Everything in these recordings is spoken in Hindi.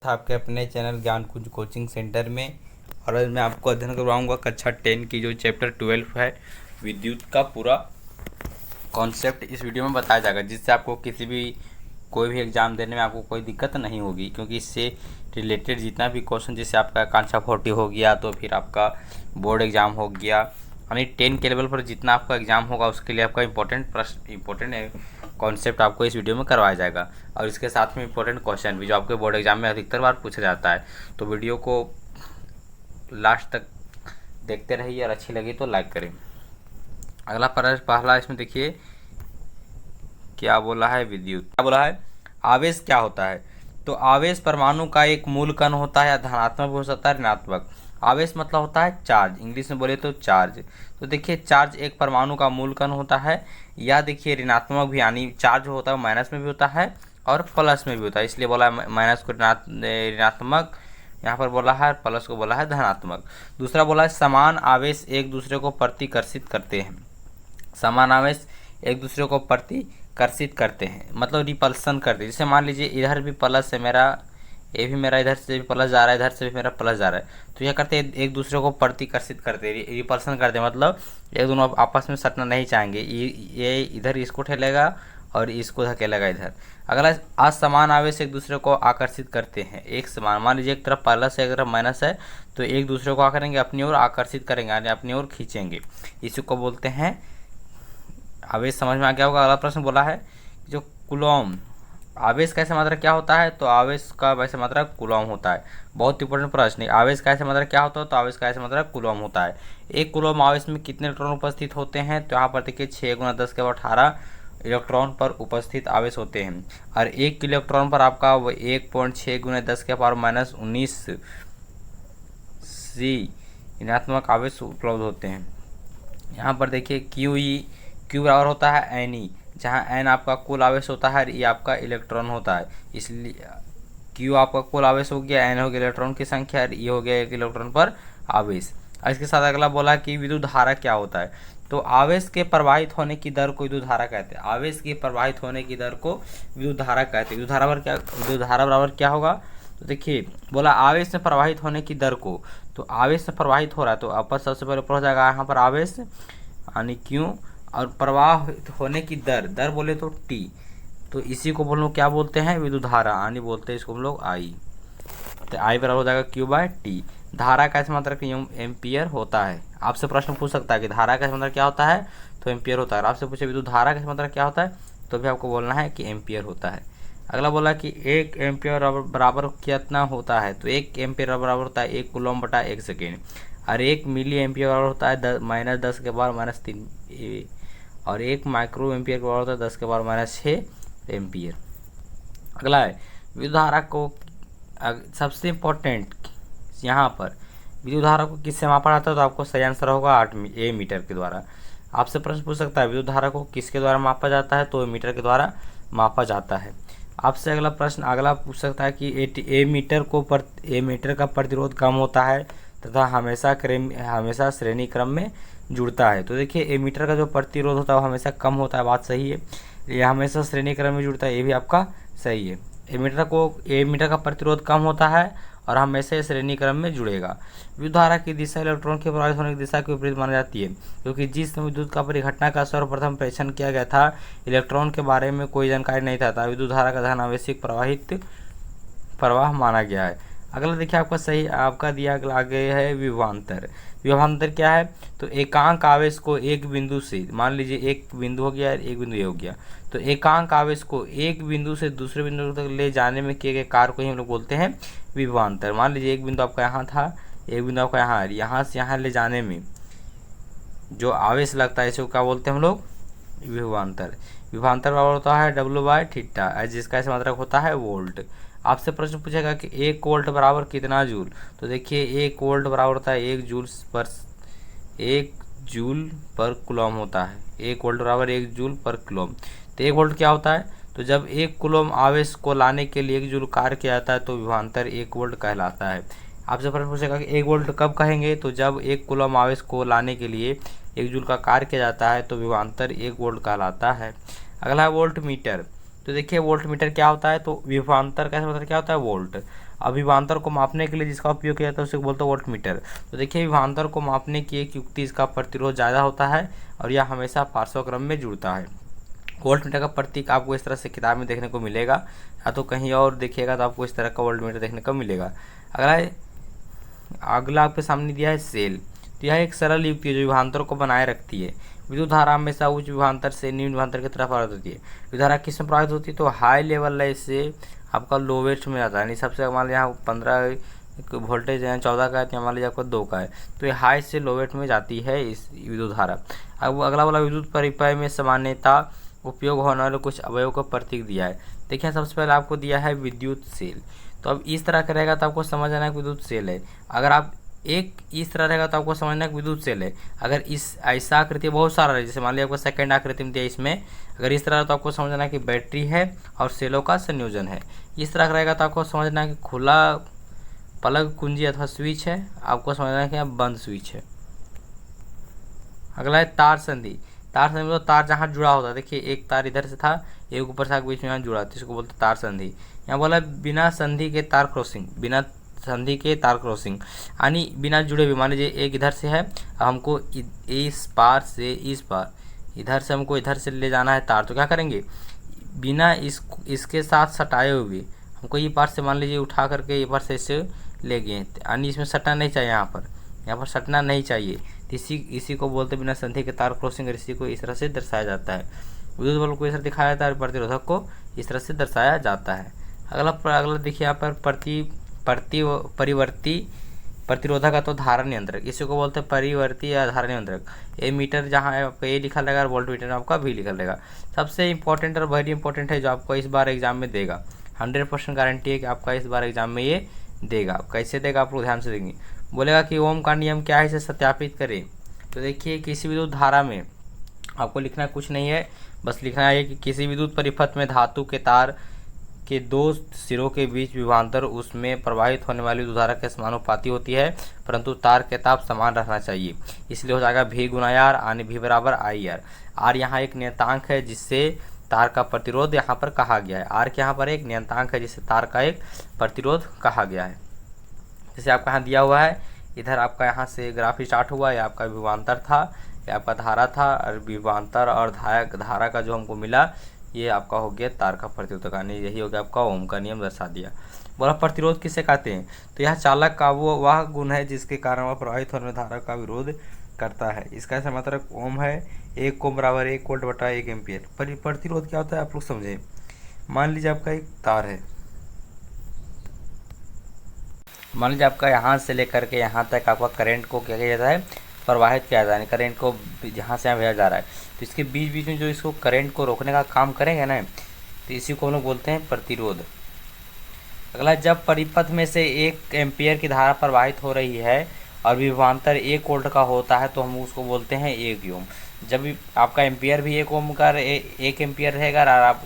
था आपके अपने चैनल ज्ञान कुंज कोचिंग सेंटर में। और आज मैं आपको अध्ययन करवाऊंगा कक्षा 10 की जो चैप्टर 12 है विद्युत का पूरा कॉन्सेप्ट इस वीडियो में बताया जाएगा, जिससे आपको कोई भी एग्ज़ाम देने में आपको कोई दिक्कत नहीं होगी, क्योंकि इससे रिलेटेड जितना भी क्वेश्चन, जैसे आपका कांचा 40 हो गया, तो फिर आपका बोर्ड एग्ज़ाम हो गया, यानी 10 के लेवल पर जितना आपका एग्ज़ाम होगा उसके लिए आपका इंपॉर्टेंट कॉन्सेप्ट आपको इस वीडियो में करवाया जाएगा। और इसके साथ में इंपॉर्टेंट क्वेश्चन भी जो आपके बोर्ड एग्जाम में अधिकतर बार पूछा जाता है। तो वीडियो को लास्ट तक देखते रहिए और अच्छी लगी तो लाइक करें। अगला पहला इसमें देखिए क्या बोला है, विद्युत क्या बोला है, आवेश क्या होता है। तो आवेश परमाणु का एक मूल कण होता है, या धनात्मक भी हो सकता है ऋणात्मक। आवेश मतलब होता है चार्ज, इंग्लिश में बोले तो चार्ज। तो देखिए चार्ज एक परमाणु का मूल कण होता है, या देखिए ऋणात्मक भी, यानी चार्ज होता है माइनस में भी होता है और प्लस में भी होता है, इसलिए बोला है माइनस को ऋणात्मक, यहाँ पर बोला है प्लस को बोला है धनात्मक। दूसरा बोला है समान आवेश एक दूसरे को प्रतिकर्षित करते हैं। समान आवेश एक दूसरे को प्रतिकर्षित करते हैं मतलब रिपल्सन करते हैं। जैसे मान लीजिए इधर भी प्लस है मेरा, ये भी मेरा इधर से भी प्लस जा रहा है, इधर से भी मेरा प्लस जा रहा है, तो यह करते हैं एक दूसरे को प्रतिकर्षित करते हैं, रिपल्सन करते हैं, मतलब एक दोनों आपस में सटना नहीं चाहेंगे। ये इधर इसको ठेलेगा और इसको धकेलेगा इधर। अगला असमान आवेश एक दूसरे को आकर्षित करते हैं। एक समान, मान लीजिए एक तरफ प्लस है एक तरफ माइनस है, तो एक दूसरे को क्या करेंगे, अपनी ओर आकर्षित करेंगे, यानी अपनी ओर खींचेंगे। इसी को बोलते हैं आवेश। समझ में आ गया होगा। अगला प्रश्न बोला है जो कूलॉम, आवेश का ऐसा मात्रा क्या होता है, तो आवेश का वैसे मात्रा कूलॉम होता है। बहुत इंपॉर्टेंट प्रश्न है, आवेश का ऐसा मात्रा क्या होता है, तो आवेश का ऐसा मात्रा कूलॉम होता है। एक कूलॉम आवेश में कितने इलेक्ट्रॉन उपस्थित होते हैं, तो यहाँ पर देखिए 6 × 10 के पावर 18 इलेक्ट्रॉन पर उपस्थित आवेश होते हैं। और एक इलेक्ट्रॉन पर आपका 1.6 × 10 के पावर -19 सी ऋणात्मक आवेश उपलब्ध होते हैं। यहाँ पर देखिए क्यू बराबर होता है एन ई, जहाँ एन आपका कुल आवेश होता है और ई आपका इलेक्ट्रॉन होता है, इसलिए क्यू आपका कुल आवेश हो गया, एन हो गया इलेक्ट्रॉन की संख्या और ई हो गया एक इलेक्ट्रॉन पर आवेश। और इसके साथ अगला बोला कि विद्युत धारा क्या होता है। तो आवेश के प्रवाहित होने की दर को विद्युत धारा कहते हैं। आवेश के प्रवाहित होने की दर को विद्युत धारा कहते हैं। विद्युत धारा बराबर क्या होगा, तो देखिए बोला आवेश में प्रवाहित होने की दर को, तो आवेश में प्रवाहित हो रहा है तो अपर सबसे पहले ऊपर हो जाएगा यहाँ पर आवेश यानी क्यू, और प्रवाह होने की दर बोले तो टी, तो इसी को हम लोग क्या बोलते हैं, विद्युत धारा, यानी बोलते हैं इसको हम लोग आई। तो आई बराबर हो जाएगा क्यू बाय टी। धारा का मात्रा एम्पियर होता है। आपसे प्रश्न पूछ सकता है कि धारा का मात्रा क्या होता है, तो एम्पियर होता है। आपसे पूछे विद्युत धारा का मात्रा क्या होता है, तो भी आपको बोलना है कि एम्पियर होता है। अगला बोला कि 1 एम्पियर बराबर कितना होता है, तो 1 एम्पियर बराबर होता है 1 कूलम बटा 1 सेकेंड। और 1 मिली एम्पियर बराबर होता है -10 के पावर -3, और 1 माइक्रो एम्पियर के बराबर होता है 10 के पावर -6 एम्पियर। अगला है विद्युत धारा को, सबसे इम्पोर्टेंट यहाँ पर विद्युत धारा को किससे मापा जाता है, तो आपको सही आंसर होगा 8 मीटर के द्वारा। आपसे प्रश्न पूछ सकता है विद्युत धारा को किसके द्वारा मापा जाता है, तो मीटर के द्वारा मापा जाता है। आपसे अगला प्रश्न पूछ सकता है कि ए मीटर का प्रतिरोध कम होता है तथा हमेशा श्रेणी क्रम में जुड़ता है। तो देखिए ए मीटर का जो प्रतिरोध होता है वो हमेशा कम होता है, बात सही है। ये हमेशा श्रेणी क्रम में जुड़ता है, ये भी आपका सही है। ए मीटर का प्रतिरोध कम होता है और हमेशा श्रेणी क्रम में जुड़ेगा। विद्युत धारा की दिशा इलेक्ट्रॉन के प्रवाहित होने की दिशा के विपरीत मानी जाती है, क्योंकि जिस समय विद्युत का परिघटना का सर्वप्रथम परीक्षण किया गया था इलेक्ट्रॉन के बारे में कोई जानकारी नहीं था, विद्युत धारा का धन आवेशिक प्रवाह माना गया है। अगला देखिए आपका सही आपका दिया आगे है विभवांतर। विभवांतर क्या है, तो एकांक आवेश को एक बिंदु से, मान लीजिए एक बिंदु हो गया एक बिंदु ये हो गया, तो एकांक आवेश को एक बिंदु से दूसरे बिंदु तक ले जाने में किए गए कार्य को ही हम लोग बोलते हैं विभवांतर। मान लीजिए एक बिंदु आपका यहाँ था, एक बिंदु आपका यहाँ, यहाँ से यहाँ ले जाने में जो आवेश लगता है इसको क्या बोलते हैं हम लोग, विभवांतर। विभवांतर बराबर होता है W/θ, जिसका ऐसा मात्रक होता है वोल्ट। आपसे प्रश्न पूछेगा कि 1 वोल्ट बराबर कितना जूल, तो देखिए 1 वोल्ट बराबर होता है 1 जूल पर कूलम होता है। 1 वोल्ट बराबर 1 जूल पर कूलम। तो 1 वोल्ट क्या होता है, तो जब 1 कूलम आवेश को लाने के लिए 1 जूल कार्य किया जाता है तो विभवांतर 1 वोल्ट कहलाता है। आपसे प्रश्न पूछेगा कि 1 वोल्ट कब कहेंगे, तो जब 1 कूलम आवेश को लाने के लिए 1 जूल का कार्य किया जाता है तो विभवांतर 1 वोल्ट कहलाता है। अगला है वोल्ट मीटर। तो देखिए वोल्ट मीटर क्या होता है, तो विभवांतर का मतलब क्या होता है वोल्ट, अब विभवांतर को मापने के लिए जिसका उपयोग किया जाता है उसे बोलते हैं वोल्ट मीटर। तो देखिए विभवांतर को मापने की एक युक्ति, इसका प्रतिरोध ज़्यादा होता है और यह हमेशा पार्श्वक्रम में जुड़ता है। वोल्ट मीटर का प्रतीक आपको इस तरह से किताब में देखने को मिलेगा, या तो कहीं और देखिएगा तो आपको इस तरह का वोल्ट मीटर देखने को मिलेगा। अगला आपके सामने दिया है सेल। तो यह एक सरल युक्ति है जो विभवांतर को बनाए रखती है। विद्युत धारा हमेशा उच्च विभवांतर से निम्न विभवांतर की तरफ प्रवाहित होती है। विद्युत धारा किस में प्रवाहित होती है? तो हाई लेवल से आपका लोवेस्ट में जाता है, यानी सबसे मान लीजिए यहाँ 15 वोल्टेज है, 14 का है, तो मान लीजिए आपका 2 का है, तो ये हाई से लोवेस्ट में जाती है इस विद्युत धारा। अब अगला वाला विद्युत परिपथ में सामान्यता उपयोग होने वाले कुछ अवयव का प्रतीक दिया है। देखिए सबसे पहले आपको दिया है विद्युत सेल। तो अब इस तरह का रहेगा तो आपको समझ आना है कि विद्युत सेल है। अगर आप एक इस तरह रहेगा तो आपको समझना है कि विद्युत सेल है। अगर इस ऐसा आकृति बहुत सारा है, जैसे मान लिया आपको सेकंड आकृति में दिया इसमें, अगर इस तरह तो आपको समझना है कि बैटरी है और सेलों का संयोजन है। इस तरह का रहेगा तो आपको समझना है कि खुला प्लग कुंजी अथवा स्विच है, आपको समझना है कि यहाँ बंद स्विच है। अगला है तार संधि। तार संधि मतलब तार जहाँ जुड़ा होता है, देखिए एक तार इधर से था, एक ऊपर से बीच में यहाँ जुड़ा था, इसको बोलते तार संधि। यहाँ बोला बिना संधि के तार क्रॉसिंग, बिना संधि के तार क्रॉसिंग यानी बिना जुड़े हुए। मान लीजिए एक इधर से है, अब हमको इस पार से इस पार, इधर से हमको इधर से ले जाना है तार, तो क्या करेंगे, बिना इसके साथ सटाए हुए हमको ये पार से मान लीजिए उठा करके ये पार से इसे ले गए, यानी इसमें सटना नहीं चाहिए, यहाँ पर सटना नहीं चाहिए। इसी को बोलते बिना संधि के तार क्रॉसिंग, और इसी को इस तरह से दर्शाया जाता है। विद्युत बल को इस तरह दिखाया जाता है, प्रतिरोधक को इस तरह से दर्शाया जाता है। अगला देखिए यहाँ पर परिवर्ती प्रतिरोधक तो धारा नियंत्रक, इसी को बोलते हैं परिवर्ती या धारा नियंत्रक। ए मीटर जहाँ है आपका ए लिखा रहेगा और वोल्ट मीटर में आपका भी लिखा रहेगा। सबसे इंपॉर्टेंट और वेरी इंपॉर्टेंट है जो आपको इस बार एग्जाम में देगा, 100% गारंटी है कि आपका इस बार एग्जाम में ये देगा। कैसे देगा आप लोग ध्यान से देंगे। बोलेगा कि ओम का नियम क्या है, इसे सत्यापित करें। तो देखिए किसी विद्युत धारा में आपको लिखना कुछ नहीं है, बस लिखना है कि किसी विद्युत परिपथ में धातु के तार के दो सिरों के बीच विभवांतर उसमें प्रवाहित होने वाली विद्युत धारा के समानुपाती होती है, परंतु तार के ताप समान रहना चाहिए। इसलिए हो जाएगा V गुना R, यानी V बराबर IR। R यहाँ एक नियतांक है जिससे तार का प्रतिरोध यहाँ पर कहा गया है। R के यहाँ पर एक नियतांक है जिससे तार का एक प्रतिरोध कहा गया है। जैसे आपका यहाँ दिया हुआ है, इधर आपका यहाँ से ग्राफ स्टार्ट हुआ, ये आपका विभवांतर था, ये आपका धारा था, और विभवांतर और धारा का जो हमको मिला ये आपका हो गया तार का प्रतिरोधक, यानी यही हो गया आपका ओम का नियम दर्शा दिया। बोला प्रतिरोध किसे कहते हैं, तो यह चालक का वह गुण है जिसके कारण वह प्रवाहित होने वाली धारा का विरोध करता है। इसका ऐसा मतलब ओम है, 1 ओम बराबर 1 वोल्ट बटा 1 एम्पियर। प्रतिरोध क्या होता है आप लोग समझे। मान लीजिए आपका एक तार है, मान लीजिए आपका यहाँ से लेकर के यहाँ तक आपका करंट को क्या किया जाता है, प्रवाहित किया जाता है, करंट को जहाँ से यहाँ भेजा जा रहा है, तो इसके बीच बीच में जो इसको करंट को रोकने का काम करेंगे ना, तो इसी को हम लोग बोलते हैं प्रतिरोध। अगला, जब परिपथ में से 1 एम्पियर की धारा प्रवाहित हो रही है और विभवांतर 1 वोल्ट का होता है तो हम उसको बोलते हैं 1 ओम। जब आपका एम्पियर भी 1 ओम का 1 एम्पियर रहेगा, और आप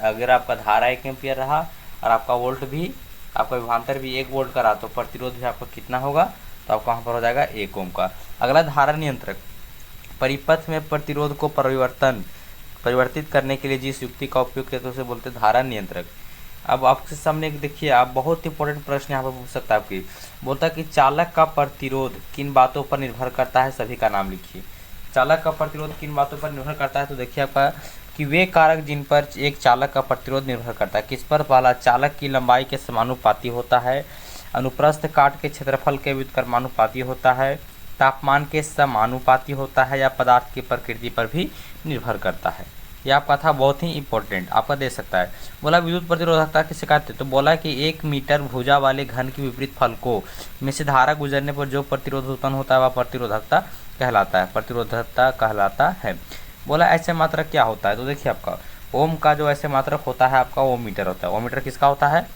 अगर आपका धारा 1 एम्पियर रहा और आपका वोल्ट भी, आपका विभवांतर भी 1 वोल्ट का रहा, तो प्रतिरोध भी आपका कितना होगा, तो आपका वहाँ पर हो जाएगा 1 ओम का। अगला, धारा नियंत्रक। परिपथ में प्रतिरोध को परिवर्तित करने के लिए जिस युक्ति का उपयोग किया तो उसे बोलते हैं धारा नियंत्रक। अब आपके सामने देखिए, आप बहुत इंपॉर्टेंट प्रश्न यहाँ पर पूछ सकता है आपकी। बोलता है कि चालक का प्रतिरोध किन बातों पर निर्भर करता है, सभी का नाम लिखिए। चालक का प्रतिरोध किन बातों पर निर्भर करता है, तो देखिए आपका कि वे कारक जिन पर एक चालक का प्रतिरोध निर्भर करता है। किस पर? पहला, चालक की लंबाई के समानुपाती होता है, अनुप्रस्थ काट के क्षेत्रफल के व्युत्क्रमानुपाती होता है, तापमान के समानुपाती होता है, या पदार्थ की प्रकृति पर भी निर्भर करता है। यह आपका था बहुत ही इंपॉर्टेंट, आपका दे सकता है। बोला विद्युत प्रतिरोधकता किसे कहते हैं, तो बोला कि 1 मीटर भुजा वाले घन के विपरीत फलकों में से धारा गुजरने पर जो प्रतिरोध उत्पन्न होता है वह प्रतिरोधकता कहलाता है, प्रतिरोधकता कहलाता है। बोला ऐसे मात्रक क्या होता है, तो देखिए आपका ओम का जो ऐसे मात्रक होता है आपका ओम मीटर होता है। ओम मीटर किसका होता है,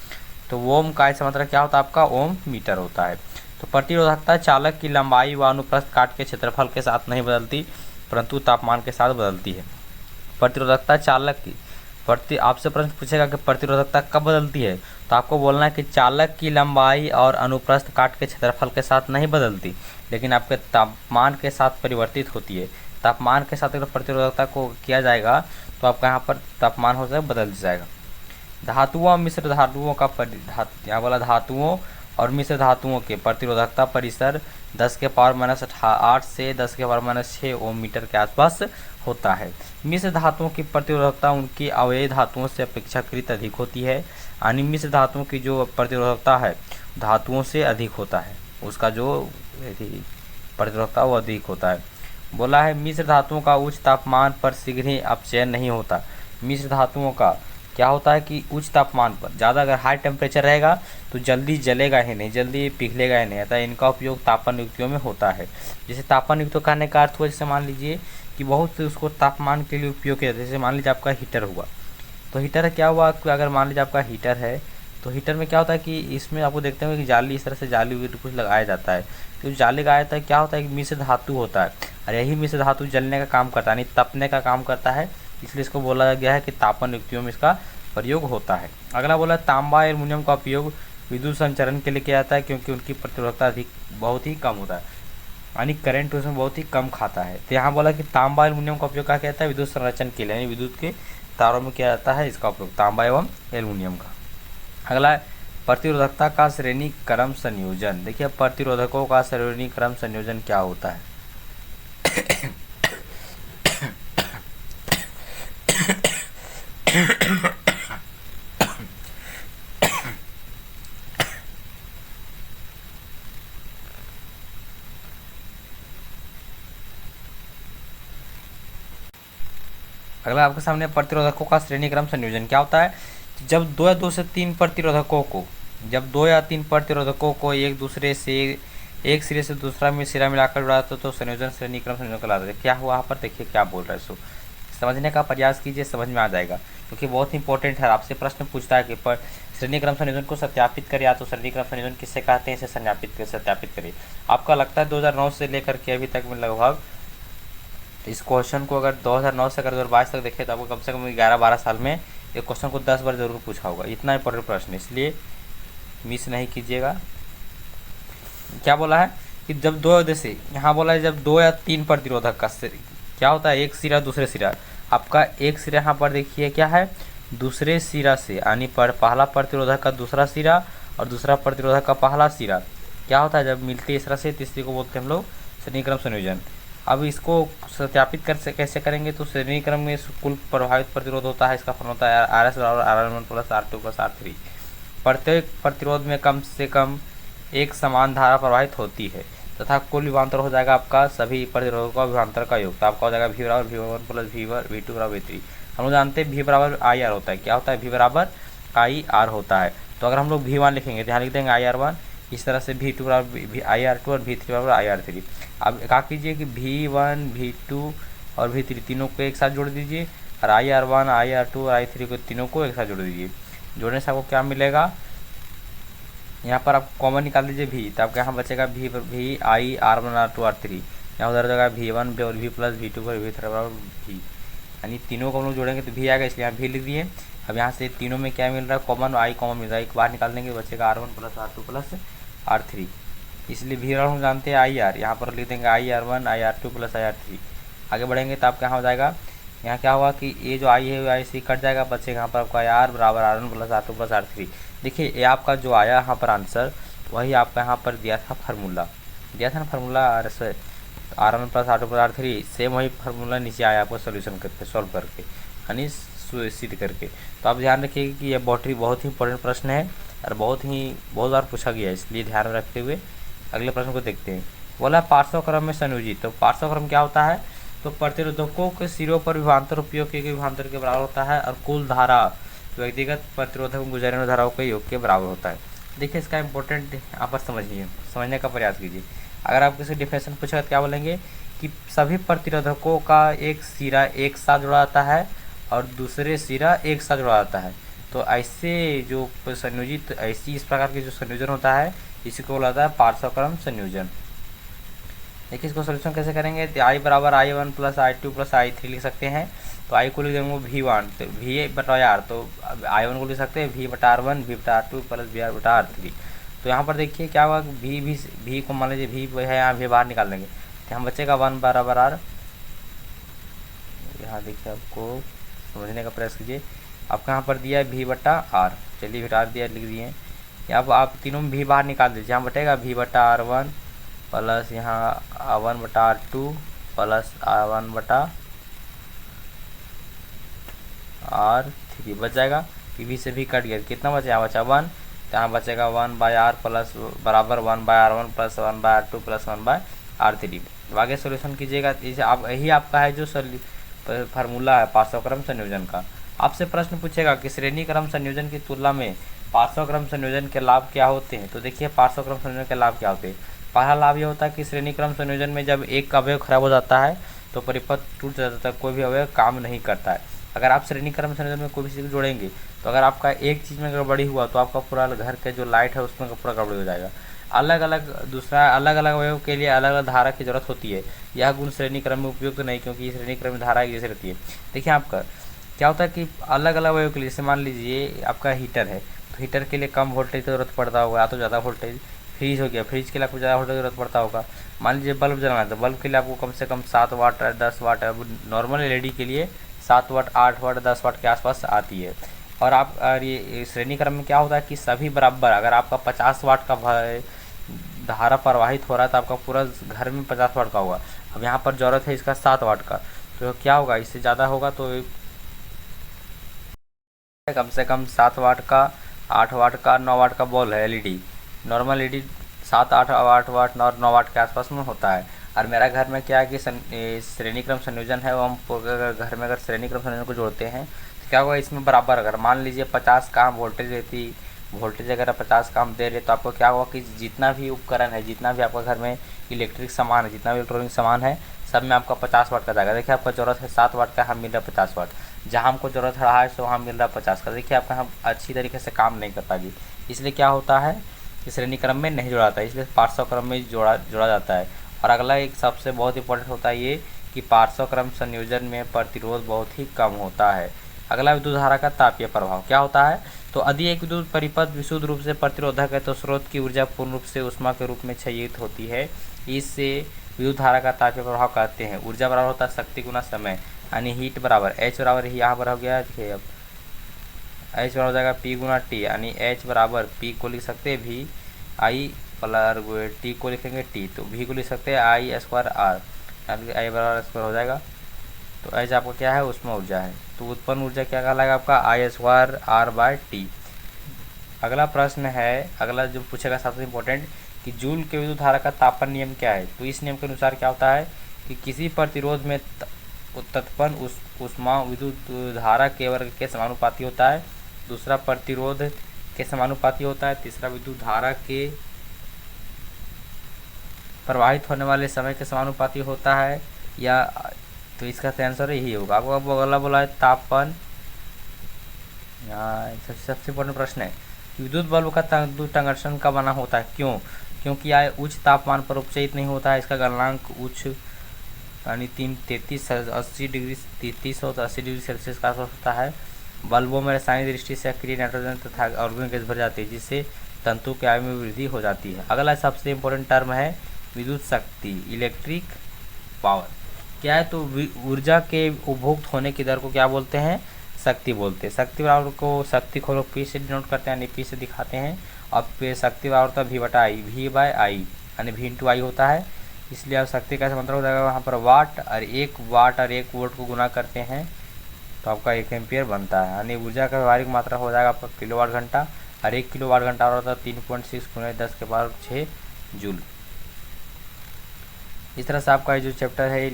तो ओम का ऐसे मात्रक क्या होता है आपका ओम मीटर होता है। तो प्रतिरोधकता चालक की लंबाई व अनुप्रस्थ काट के क्षेत्रफल के साथ नहीं बदलती, परंतु तापमान के साथ बदलती है। प्रतिरोधकता चालक की आपसे प्रश्न पूछेगा कि प्रतिरोधकता कब बदलती है, तो आपको बोलना है कि चालक की लंबाई और अनुप्रस्थ काट के क्षेत्रफल के साथ नहीं बदलती, लेकिन आपके तापमान के साथ परिवर्तित होती है। तापमान के साथ अगर प्रतिरोधकता को किया जाएगा तो आपका यहाँ पर तापमान हो जाएगा, बदल जाएगा। धातुओं और मिश्र धातुओं का यहाँ बोला धातुओं और मिश्र धातुओं के प्रतिरोधकता परिसर 10⁻8 से 10⁻6 ओम मीटर के आसपास होता है। मिश्र धातुओं की प्रतिरोधकता उनकी अवयवी धातुओं से अपेक्षाकृत अधिक होती है, यानी मिश्र धातुओं की जो प्रतिरोधकता है धातुओं से अधिक होता है, उसका जो प्रतिरोधकता वो अधिक होता है। बोला है मिश्र धातुओं का उच्च तापमान पर शीघ्र ही अपचयन नहीं होता। मिश्र धातुओं का क्या होता है कि उच्च तापमान पर, ज़्यादा अगर हाई टेम्परेचर रहेगा तो जल्दी जलेगा ही नहीं, जल्दी पिघलेगा ही नहीं, अतः इनका उपयोग तापन युक्तियों में होता है। जैसे तापन युक्तियों कहने का अर्थ हुआ, जैसे मान लीजिए कि बहुत से उसको तापमान के लिए उपयोग किया जाता है। जैसे मान लीजिए आपका हीटर हुआ, तो हीटर क्या हुआ कि अगर मान लीजिए आपका हीटर है तो हीटर में क्या होता है कि इसमें आपको देखते हैं कि जाली, इस तरह से जाली कुछ लगाया जाता है। तो जाली लगाया जाता है, क्या होता है कि मिश्र धातु होता है और यही मिश्र धातु जलने का काम करता है, यानी तपने का काम करता है, इसलिए इसको बोला गया है कि तापन युक्तियों में इसका प्रयोग होता है। अगला बोला तांबा एल्युमिनियम का उपयोग विद्युत संचरण के लिए किया जाता है, क्योंकि उनकी प्रतिरोधकता बहुत ही कम होता है, यानी करंट उसमें बहुत ही कम खाता है। तो यहाँ बोला कि तांबा एल्युमिनियम का उपयोग क्या किया जाता है, विद्युत संरक्षण के लिए, यानी विद्युत के तारों में किया जाता है इसका उपयोग, तांबा एवं एल्युमिनियम का। अगला प्रतिरोधकता का श्रेणी क्रम संयोजन। देखिए प्रतिरोधकों का श्रेणी क्रम संयोजन क्या होता है। अगला आपके सामने प्रतिरोधकों का श्रेणी क्रम संयोजन क्या होता है। जब दो या तीन प्रतिरोधकों को एक दूसरे से, एक सिरे से दूसरा में सिरा मिलाकर जुड़ाता तो संयोजन श्रेणी क्रम संयोजन कहलाता है। क्या हुआ यहाँ पर, देखिए क्या बोल रहा है, सो समझने का प्रयास कीजिए, समझ में आ जाएगा, क्योंकि बहुत इंपॉर्टेंट है। आपसे प्रश्न पूछता है कि पर श्रेणी क्रम संयोजन को सत्यापित करिए, या तो श्रेणी क्रम संयोजन किससे कहते हैं, इसे सत्यापित करिए। आपका लगता है 2009 से लेकर के अभी तक में लगभग इस क्वेश्चन को अगर 2009 से अगर 2022 तक देखें तो आपको कम से कम 11-12 साल में ये क्वेश्चन को 10 बार जरूर पूछा होगा। इतना इंपॉर्टेंट प्रश्न, इसलिए मिस नहीं कीजिएगा। क्या बोला है कि जब दो, जैसे यहाँ बोला है जब 2 या 3 प्रतिरोधक का क्या होता है, एक सिरा दूसरे सिरा, आपका एक सिरा यहाँ पर देखिए क्या है, दूसरे सिरा से, यानी पहला प्रतिरोधक का दूसरा सिरा और दूसरा प्रतिरोधक का पहला सिरा क्या होता है, जब मिलते इस तरह से, तीसरे को बोलते हैं हम लोग श्रेणी क्रम संयोजन। अब इसको सत्यापित कैसे करेंगे, तो श्रेणी क्रम में कुल प्रभावित प्रतिरोध होता है, इसका फॉर्मूला होता है RS बराबर R1 plus R2 plus R3। प्रत्येक प्रतिरोध में कम से कम एक समान धारा प्रवाहित होती है तथा कुल विभवांतर हो जाएगा आपका सभी प्रतिरोधों का विभवांतर का योग, तो आपका हो जाएगा V बराबर V1 प्लस V2 बराबर V3। हम लोग जानते हैं V बराबर IR होता है, क्या होता है, V बराबर IR होता है। तो अगर हम लोग V1 लिखेंगे तो यहाँ लिख देंगे IR1, इस तरह से V2 बराबर IR2 और V3 बराबर IR3। अब क्या कीजिए कि V1 V2 और V3 तीनों को एक साथ जोड़ दीजिए और IR1 IR2 और I3 को तीनों को एक साथ जोड़ दीजिए। जोड़ने से आपको क्या मिलेगा, यहाँ पर आप कॉमन निकाल दीजिए V, तो आपके यहाँ बचेगा V I R1 R2 R3, यहाँ उधर जाएगा V1 और V प्लस V2 पर V3 बराबर V, यानी तीनों को हम लोग जोड़ेंगे तो V आएगा, इसलिए यहाँ V लिख दिए। अब यहाँ से तीनों में क्या मिल रहा है, कॉमन I कॉमन मिल रहा है, एक बाहर निकाल देंगे बचेगा R1 plus R2 plus R3, इसलिए V हम जानते हैं IR, यहाँ पर लिख देंगे IR1 IR2 प्लस IR3। आगे बढ़ेंगे तो आपका यहाँ हो जाएगा, यहाँ क्या होगा कि ये जो I है I से कट जाएगा, बचेगा यहाँ पर आपका IR बराबर R1 plus R2 plus R3। देखिए ये आपका जो आया यहाँ पर आंसर, वही आपका यहाँ पर दिया था formula, R1 plus R2 plus R3, same वही फार्मूला नीचे आया आपको सोल्यूशन करके, सॉल्व करके, यानी सिद्ध करके। तो आप ध्यान रखिएगा कि यह बहुत ही इंपॉर्टेंट प्रश्न है और बहुत बार पूछा गया है, इसलिए ध्यान में रखते हुए अगले प्रश्न को देखते हैं। बोला पार्श्वक्रम में संयोजित, तो पार्श्वक्रम क्या होता है, तो प्रतिरोधकों के सिरों पर विभवांतर उपयोग किए गए विभवांतर के बराबर होता है और कुल धारा व्यक्तिगत प्रतिरोधक में गुजरने वाली धाराओं के योग के बराबर होता है। देखिए इसका इंपॉर्टेंट यहाँ पर समझने का प्रयास कीजिए। अगर आप किसी डिफिनेशन पूछेगा तो क्या बोलेंगे कि सभी प्रतिरोधकों का एक सिरा एक साथ जुड़ा जाता है और दूसरे सिरा एक साथ जुड़ा जाता है। तो ऐसे जो संयोजित, ऐसी इस प्रकार के जो संयोजन होता है इसी को बोला जाता है पार्श्वक्रम संयोजन। देखिए इसको सोल्यूशन कैसे करेंगे, तो I बराबर I1 plus I2 plus I3 लिख सकते हैं। तो I को लिख देंगे V1, तो V बटा R, तो I1 को लिख सकते हैं V बटा R1 V बटा R2 प्लस V बटा R3। तो यहाँ पर देखिए क्या होगा, V को मान लीजिए V है, यहाँ V बाहर निकाल देंगे तो यहाँ बचेगा 1 बराबर R। यहाँ देखिए आपको समझने का प्रयास कीजिए, आपका यहाँ पर दिया है V बटा R, चलिए फिर R दिया लिख दिए। अब आप तीनों में V बाहर निकाल दीजिए, यहाँ बटेगा V बटा R1 प्लस यहाँ R1 बटा R2 प्लस R1 बटा R3 बच जाएगा। V से भी कट गया, कितना बचा, यहाँ बचा 1, तो यहाँ बचेगा 1/R प्लस बराबर 1/R1 plus 1/R2 plus 1/R3। आगे सोल्यूशन कीजिएगा। इसे आप यही आपका है जो फार्मूला है पार्श्व क्रम संयोजन का। आपसे प्रश्न पूछेगा कि श्रेणी क्रम संयोजन की तुलना में पार्श्व क्रम संयोजन के लाभ क्या होते हैं। तो देखिए पार्श्व क्रम संयोजन के लाभ क्या होते हैं। पहला लाभ ये होता है कि श्रेणी क्रम संयोजन में जब एक अवयव खराब हो जाता है तो परिपथ टूट जाता है, कोई भी अवयव काम नहीं करता है। अगर आप श्रेणी क्रम संयोजन में कोई भी चीज़ जोड़ेंगे तो अगर आपका एक चीज़ में गड़बड़ी हुआ तो आपका पूरा घर के जो लाइट है उसमें पूरा गड़बड़ी हो जाएगा। अलग अलग अवयव के लिए अलग अलग धारा की जरूरत होती है। यह गुण श्रेणी क्रम में उपयुक्त नहीं, क्योंकि श्रेणी क्रम में धारा एक जैसी रहती है। देखिए आपका क्या होता है कि अलग अलग अवयव के लिए, जैसे मान लीजिए आपका हीटर है तो हीटर के लिए कम वोल्टेज की जरूरत पड़ता होगा, या तो ज़्यादा वोल्टेज। फ्रीज हो गया, फ्रीज के लिए आपको ज़्यादा वोल्टेज जरूरत पड़ता होगा। मान लीजिए बल्ब जलाना है तो बल्ब के लिए आपको कम से कम 7 वाट 10 वाट, अब नॉर्मल एलईडी के लिए 7 वाट 8 वाट 10 वाट के आसपास आती है। और आप ये श्रेणी क्रम में क्या होता है कि सभी बराबर, अगर आपका 50 वाट का धारा प्रवाहित हो रहा है तो आपका पूरा घर में 50 वाट का होगा। अब यहाँ पर ज़रूरत है इसका 7 वाट का, तो क्या होगा, इससे ज़्यादा होगा तो कम से कम 7 वाट का 8 वाट का 9 वाट का बॉल है एलईडी। नॉर्मल एलईडी 7 8 8 वाट 9 वाट के आसपास में होता है। और मेरा घर में क्या है कि श्रेणी क्रम संयोजन है, वो हम घर में अगर श्रेणी क्रम संयोजन को जोड़ते हैं तो क्या होगा, इसमें बराबर अगर मान लीजिए 50 का हम वोल्टेज रहती, वोल्टेज अगर 50 का हम दे रहे तो आपको क्या होगा कि जितना भी उपकरण है, जितना भी आपका घर में इलेक्ट्रिक सामान है, जितना भी इलेक्ट्रॉनिक सामान है, सब में आपका 50 वाट का जाएगा। देखिए आपका ज़रूरत है 7 वाट का, हम मिल रहा है 50 वाट। जहाँ हमको ज़रूरत रहा है तो वहाँ मिल रहा है 50 का। देखिए आपका हम अच्छी तरीके से काम नहीं कर पाएगी, इसलिए क्या होता है कि श्रेणी क्रम में नहीं जोड़ा जाता है, इसलिए पार्श्व क्रम में जोड़ा जाता है। और अगला एक सबसे बहुत इंपॉर्टेंट होता है ये कि पार्श्व क्रम संयोजन में प्रतिरोध बहुत ही कम होता है। अगला विद्युत धारा का तापीय प्रभाव क्या होता है। तो यदि एक विद्युत परिपथ विशुद्ध रूप से प्रतिरोधक है तो स्रोत की ऊर्जा पूर्ण रूप से ऊष्मा के रूप में क्षयित होती है। इससे विद्युत धारा का तापीय प्रभाव कहते हैं। ऊर्जा बराबर होता है शक्ति गुना समय, यानी हीट बराबर H बराबर ही यहाँ पर हो गया। देखिए अब H बराबर हो जाएगा P गुना T, यानी H बराबर P को लिख सकते हैं V I प्लस T को लिखेंगे T, तो V को लिख सकते हैं I स्क्वायर R, यानी I बराबर स्क्वायर हो जाएगा। तो H आपका क्या है, उसमें ऊर्जा है, तो उत्पन्न ऊर्जा क्या कहलाएगा आपका I square R by T। अगला प्रश्न है, अगला जो पूछेगा सबसे इम्पोर्टेंट कि जूल के विद्युत धारा का तापन नियम क्या है। तो इस नियम के अनुसार क्या होता है कि किसी प्रतिरोध में उत्पन्न ऊष्मा विद्युत धारा के वर्ग के समानुपाती होता है, दूसरा प्रतिरोध के समानुपाती होता है, तीसरा विद्युत धारा के प्रवाहित होने वाले समय के समानुपाती होता है, या तो इसका आंसर यही होगा। आपको अगला बोला है तापन। यहाँ सबसे इम्पोर्टेंट प्रश्न है विद्युत बल्ब का टंगस्टन का बना होता है, क्यों? क्योंकि यह उच्च तापमान पर उपचयित नहीं होता है। इसका गलनांक उच्च यानी 3380 डिग्री सेल्सियस का होता है। बल्बों में रासायनिक दृष्टि से अक्रिय नाइट्रोजन तथा ऑर्गेनिक गैस भर जाती है, जिससे तंतु के आयु में वृद्धि हो जाती है। अगला सबसे इम्पोर्टेंट टर्म है विद्युत शक्ति, इलेक्ट्रिक पावर क्या है। तो ऊर्जा के उपभोक्त होने की दर को क्या बोलते हैं, शक्ति बोलते हैं। शक्ति बराबर को शक्ति को लोग P से डिनोट करते हैं, यानी P से दिखाते हैं। अब शक्ति बराबर होता है V बटा I, V बाय I यानी V इंटू I होता है। इसलिए अब शक्ति का मतलब हो जाएगा वहाँ पर वाट, और 1 वाट और 1 वोल्ट को गुना करते हैं तो आपका 1 एम्पियर बनता है, यानी ऊर्जा का व्यवहारिक मात्रा हो जाएगा आपका किलोवाट घंटा, और 1 किलोवाट घंटा और होता है 3.6 × 10⁶ जूल। इस तरह से आपका जो चैप्टर है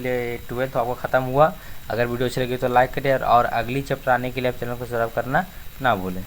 12th आपका ख़त्म हुआ। अगर वीडियो अच्छी लगी तो लाइक करें, और अगली चैप्टर आने के लिए आप चैनल को सब्सक्राइब करना ना भूलें।